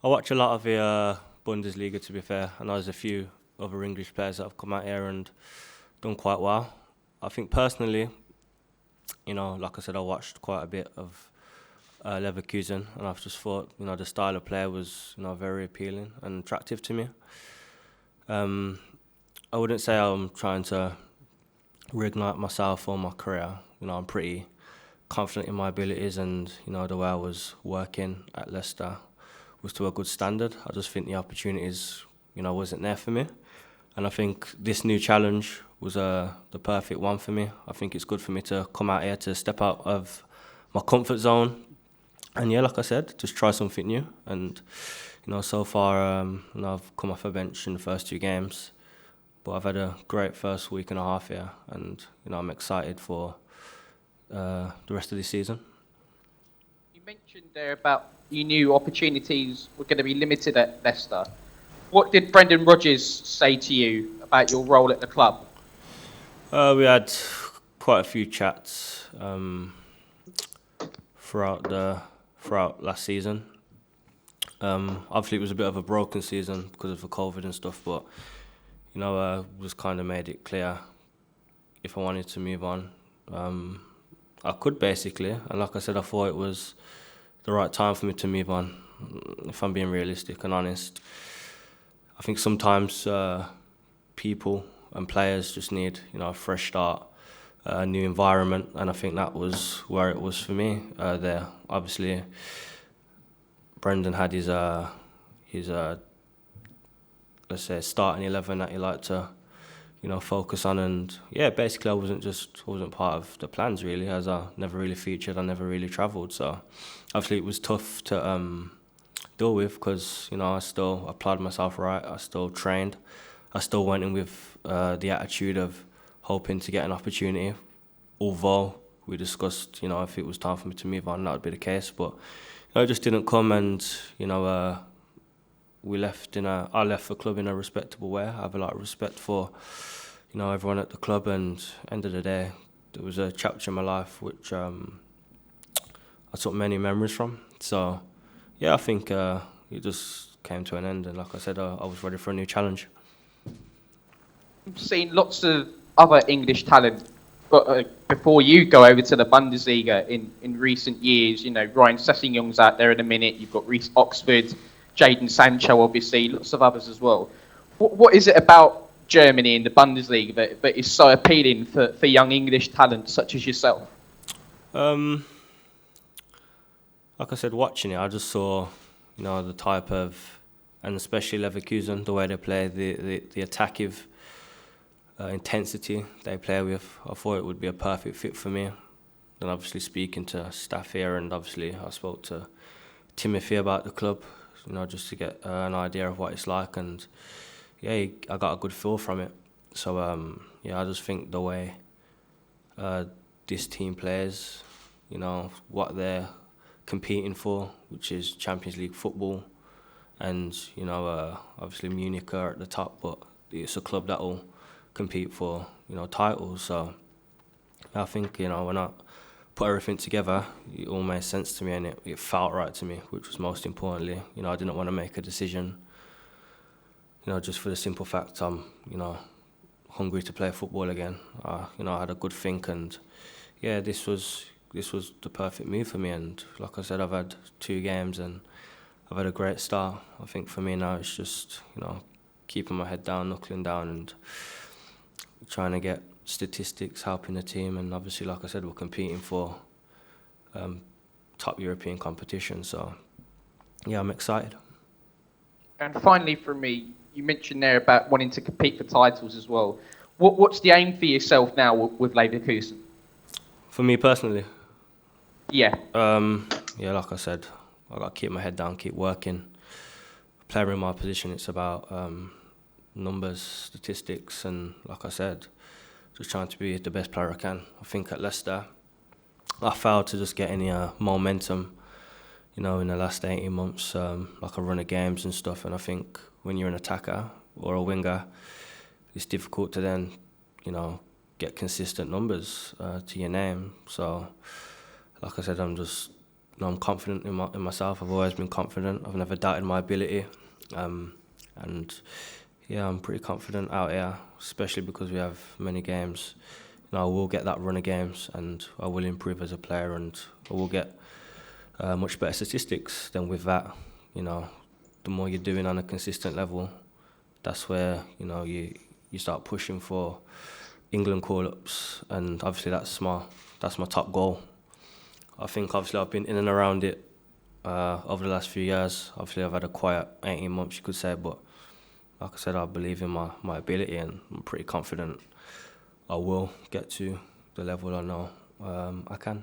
I watch a lot of the Bundesliga, to be fair, and there's a few other English players that have come out here and done quite well. I think personally, like I said, I watched quite a bit of Leverkusen, and I've just thought, the style of play was, very appealing and attractive to me. I wouldn't say I'm trying to reignite myself or my career. I'm pretty confident in my abilities, and the way I was working at Leicester was to a good standard. I just think the opportunities, wasn't there for me, and I think this new challenge was the perfect one for me. I think it's good for me to come out here to step out of my comfort zone, and like I said, just try something new. And so far, I've come off a bench in the first two games, but I've had a great first week and a half here, and I'm excited for the rest of the season. You mentioned there about you knew opportunities were going to be limited at Leicester. What did Brendan Rodgers say to you about your role at the club? We had quite a few chats throughout last season. Obviously, it was a bit of a broken season because of the COVID and stuff, but just kind of made it clear if I wanted to move on, I could basically. And like I said, I thought it was the right time for me to move on. If I'm being realistic and honest, I think sometimes people and players just need a fresh start, a new environment, and I think that was where it was for me there. Obviously, Brendan had his let's say starting 11 that he liked to focus on, and basically I wasn't part of the plans really, as I never really featured, I never really travelled, so obviously it was tough to deal with, because I still applied myself right, I still trained, I still went in with the attitude of hoping to get an opportunity, although we discussed if it was time for me to move on, that would be the case, but it just didn't come, and I left the club in a respectable way. I have a lot of respect for everyone at the club, and end of the day, there was a chapter in my life which I took many memories from. So I think it just came to an end, and like I said, I was ready for a new challenge. I've seen lots of other English talent before you go over to the Bundesliga in recent years. Ryan Sessegnon out there in a minute. You've got Reece Oxford, Jadon Sancho, obviously, lots of others as well. What is it about Germany and the Bundesliga that is so appealing for young English talent such as yourself? Like I said, watching it, I just saw, the type of, and especially Leverkusen, the way they play, the attacking intensity they play with. I thought it would be a perfect fit for me. Then obviously speaking to staff here, and obviously I spoke to Timothy about the club, just to get an idea of what it's like, and I got a good feel from it. So I just think the way this team plays, what they're competing for, which is Champions League football, and obviously Munich are at the top, but it's a club that will compete for titles. So I think when I put everything together, it all made sense to me, and it felt right to me, which was most importantly. I didn't want to make a decision, just for the simple fact I'm, hungry to play football again. I had a good think, and this was the perfect move for me. And like I said, I've had 2 games, and I've had a great start. I think for me now it's just, keeping my head down, knuckling down, and trying to get statistics, helping the team, and obviously, like I said, we're competing for top European competition, so I'm excited. And finally for me, you mentioned there about wanting to compete for titles as well. What's the aim for yourself now with Leverkusen? For me personally? Yeah. Like I said, I got to keep my head down, keep working. Player in my position, it's about numbers, statistics, and like I said, just trying to be the best player I can. I think at Leicester, I failed to just get any momentum, in the last 18 months, like a run of games and stuff. And I think when you're an attacker or a winger, it's difficult to then, get consistent numbers to your name. So, like I said, I'm just I'm confident in myself. I've always been confident. I've never doubted my ability, and yeah, I'm pretty confident out here, especially because we have many games. I will get that run of games, and I will improve as a player, and I will get much better statistics. Then with that, the more you're doing on a consistent level, that's where you start pushing for England call-ups, and obviously that's my top goal. I think obviously I've been in and around it over the last few years. Obviously I've had a quiet 18 months, you could say, but like I said, I believe in my ability, and I'm pretty confident I will get to the level I know I can.